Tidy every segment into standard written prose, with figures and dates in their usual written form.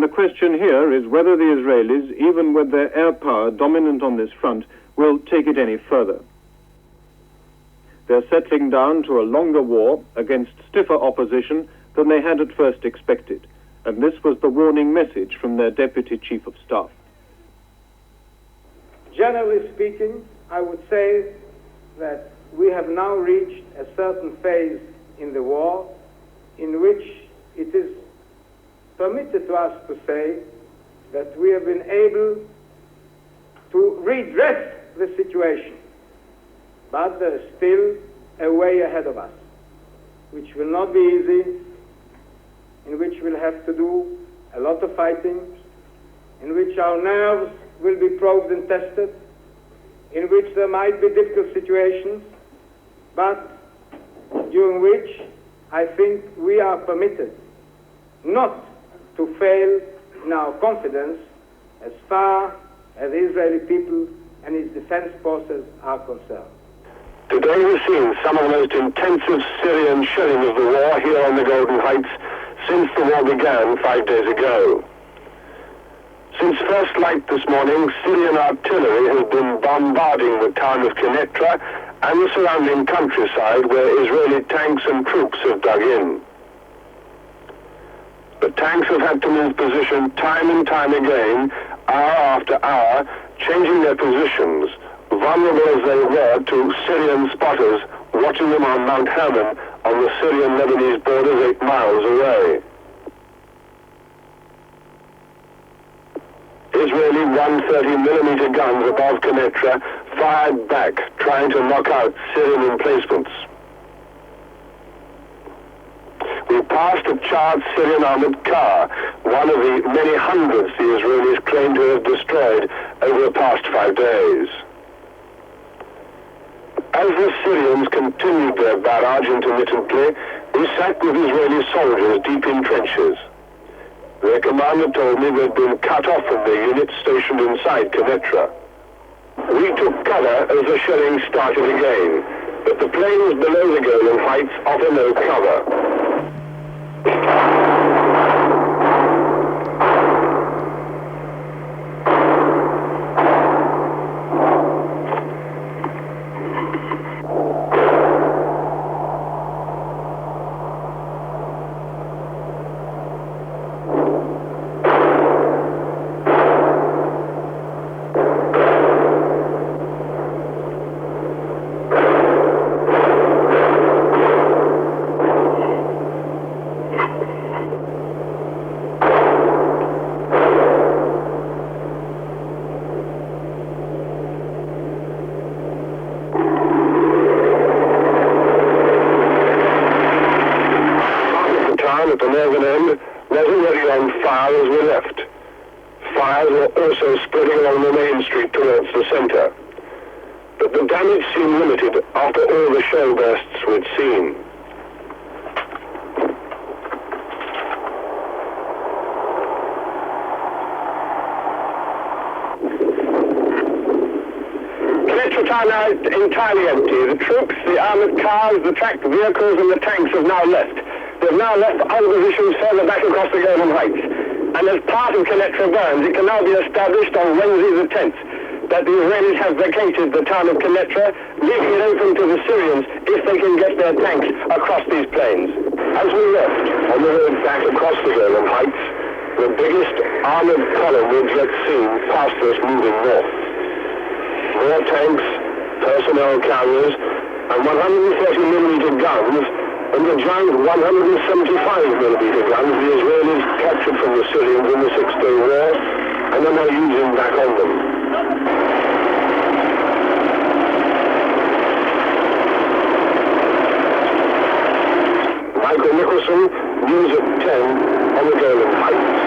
And the question here is whether the Israelis, even with their air power dominant on this front, will take it any further. They're settling down to a longer war against stiffer opposition than they had at first expected, and this was the warning message from their Deputy Chief of Staff. Generally speaking, I would say that we have now reached a certain phase in the war in which it is permitted to us to say that we have been able to redress the situation. But there is still a way ahead of us, which will not be easy, in which we'll have to do a lot of fighting, in which our nerves will be probed and tested, in which there might be difficult situations, but during which I think we are permitted not to fail in our confidence as far as the Israeli people and its defense forces are concerned. Today we've seen some of the most intensive Syrian shelling of the war here on the Golan Heights since the war began 5 days ago. Since first light this morning, Syrian artillery has been bombarding the town of Quneitra and the surrounding countryside where Israeli tanks and troops have dug in. The tanks have had to move position time and time again, hour after hour, changing their positions, vulnerable as they were to Syrian spotters watching them on Mount Hermon on the Syrian-Lebanese borders 8 miles away. Israeli 130mm guns above Quneitra fired back, trying to knock out Syrian emplacements. We passed a charged Syrian armored car, one of the many hundreds the Israelis claim to have destroyed over the past 5 days. As the Syrians continued their barrage intermittently, we sat with Israeli soldiers deep in trenches. Their commander told me they'd been cut off from their units stationed inside Quneitra. We took cover as the shelling started again, but the plains below the Golan Heights offer no cover. At the northern end was already on fire as we left. Fires were also spreading along the main street towards the center. But the damage seemed limited after all the shell bursts we'd seen. Quneitra town now entirely empty. The troops, the armored cars, the tracked vehicles and the tanks have now left. They've now left other positions further back across the Golan Heights. And as part of Quneitra burns, it can now be established on Wednesday the 10th that the Israelis have vacated the town of Quneitra, leaving it open to the Syrians if they can get their tanks across these plains. As we left on the road back across the Golan Heights, the biggest armored column we'd yet seen passed us moving north. More tanks, personnel carriers, and 130mm guns, and the giant 175mm guns the Israelis captured from the Syrians in the Six-Day War, and are now using back on them. Michael Nicholson, News at 10 on the Golan Heights.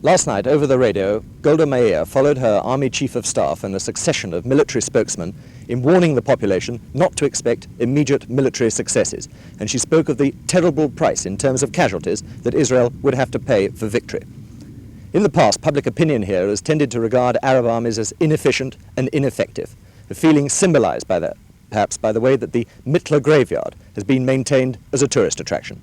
Last night, over the radio, Golda Meir followed her army chief of staff and a succession of military spokesmen in warning the population not to expect immediate military successes, and she spoke of the terrible price in terms of casualties that Israel would have to pay for victory. In the past, public opinion here has tended to regard Arab armies as inefficient and ineffective, a feeling symbolized by perhaps by the way that the Mittler graveyard has been maintained as a tourist attraction.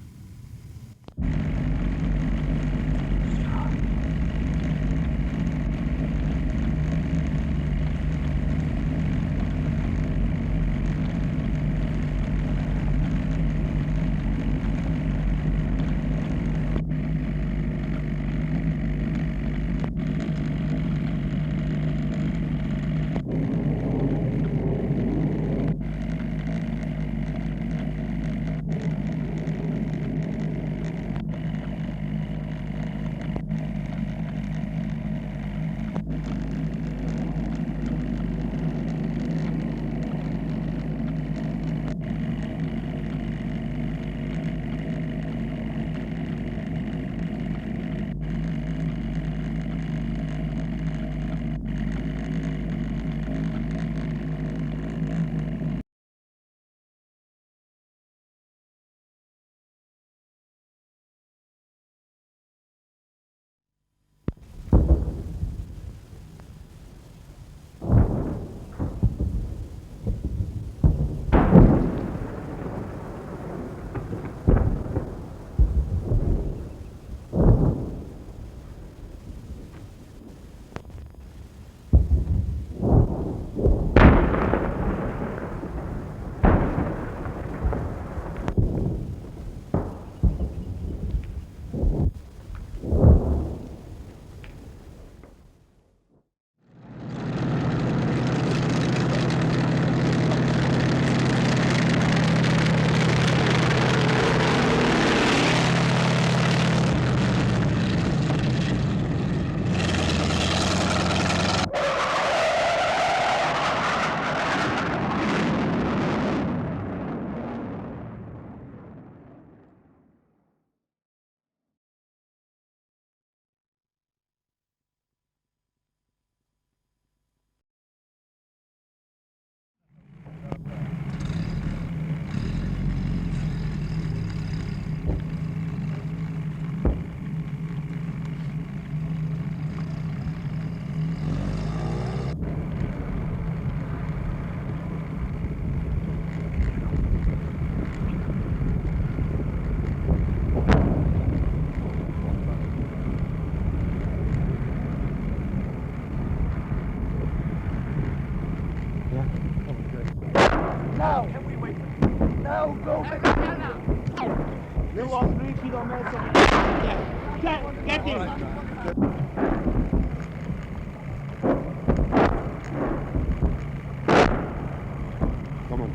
Get him!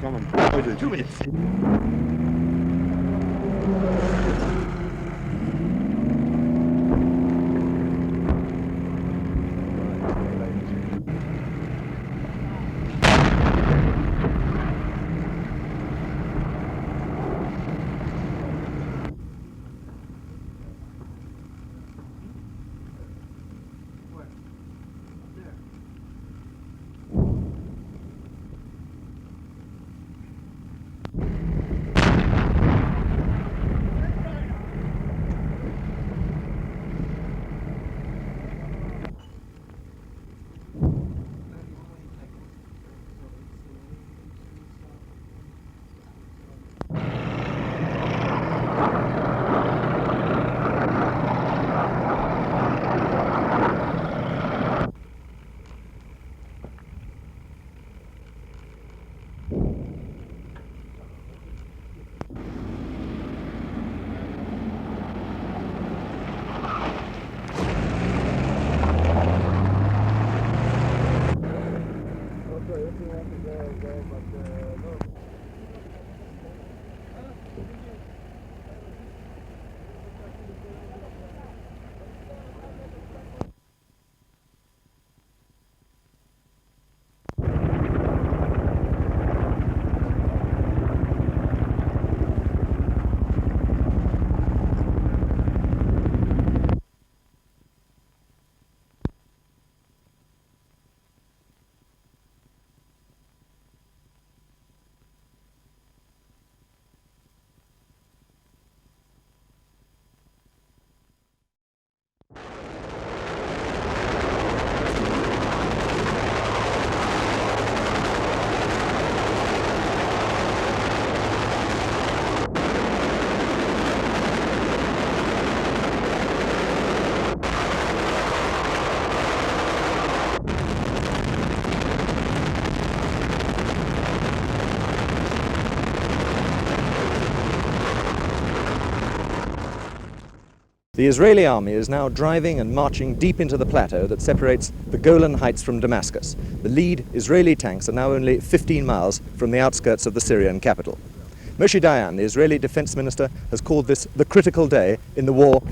Come on. 2 minutes. The Israeli army is now driving and marching deep into the plateau that separates the Golan Heights from Damascus. The lead Israeli tanks are now only 15 miles from the outskirts of the Syrian capital. Moshe Dayan, the Israeli defense minister, has called this the critical day in the war.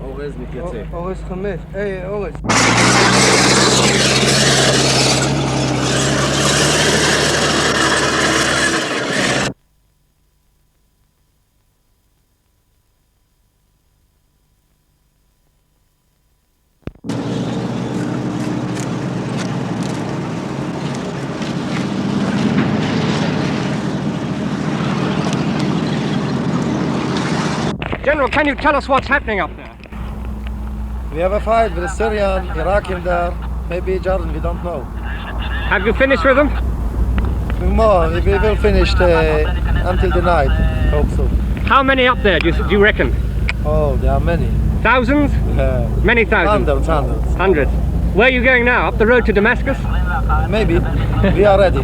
אורז מתייצב. אורז 5, אורז. General, can you tell us what's happening up there? We have a fight with the Syrian, Iraqi there, maybe Jordan, we don't know. Have you finished with them? More, we will finish until the night, hope so. How many up there do you reckon? Oh, there are many. Thousands? Many thousands? Hundreds. Where are you going now? Up the road to Damascus? Maybe. We are ready.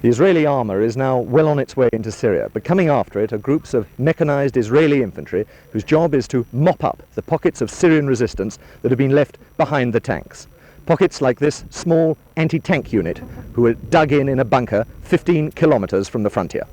The Israeli armour is now well on its way into Syria, but coming after it are groups of mechanized Israeli infantry whose job is to mop up the pockets of Syrian resistance that have been left behind the tanks. Pockets like this small anti-tank unit who were dug in a bunker 15 kilometers from the frontier.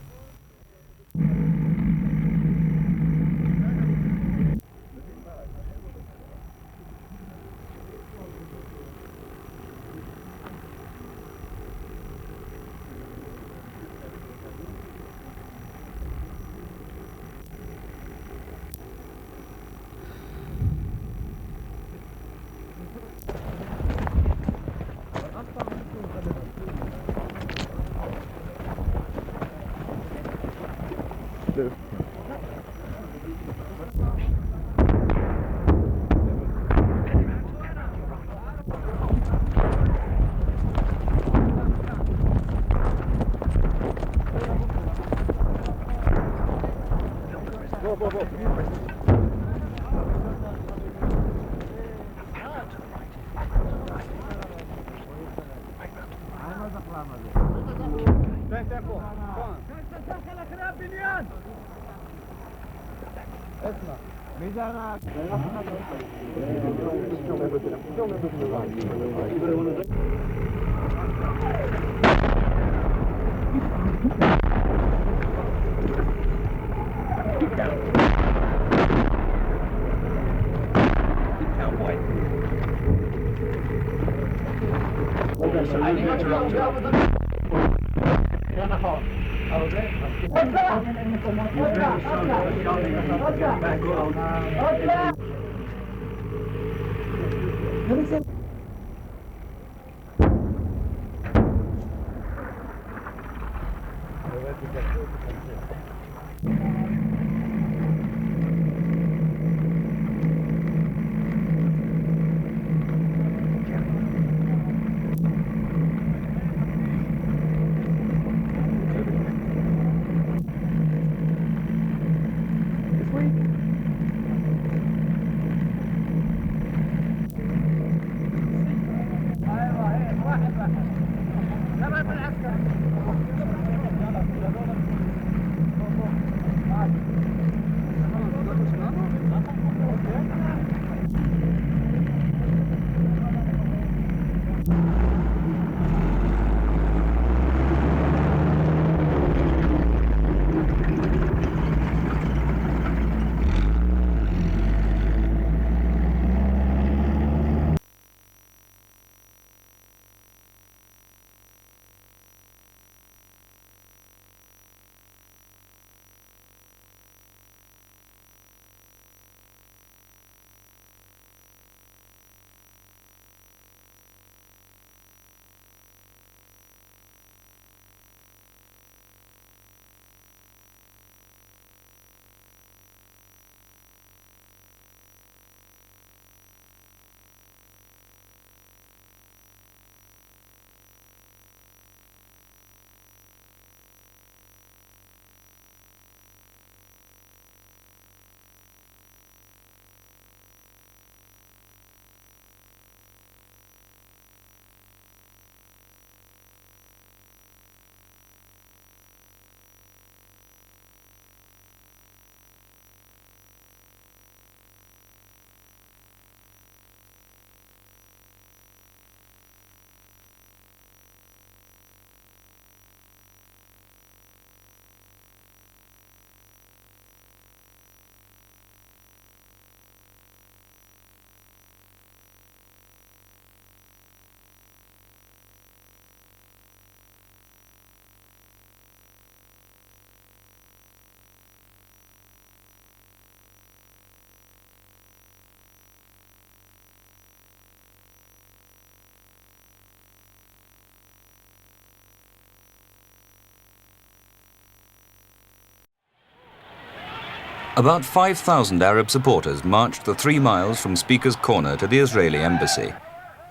About 5,000 Arab supporters marched the 3 miles from Speaker's Corner to the Israeli embassy.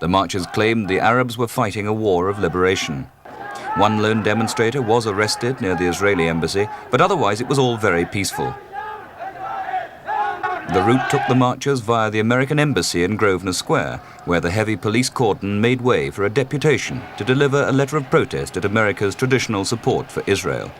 The marchers claimed the Arabs were fighting a war of liberation. One lone demonstrator was arrested near the Israeli embassy, but otherwise it was all very peaceful. The route took the marchers via the American embassy in Grosvenor Square, where the heavy police cordon made way for a deputation to deliver a letter of protest at America's traditional support for Israel.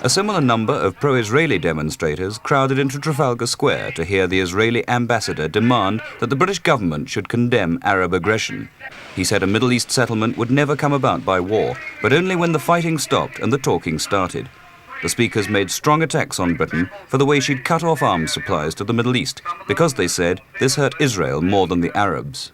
A similar number of pro-Israeli demonstrators crowded into Trafalgar Square to hear the Israeli ambassador demand that the British government should condemn Arab aggression. He said a Middle East settlement would never come about by war, but only when the fighting stopped and the talking started. The speakers made strong attacks on Britain for the way she'd cut off arms supplies to the Middle East, because they said this hurt Israel more than the Arabs.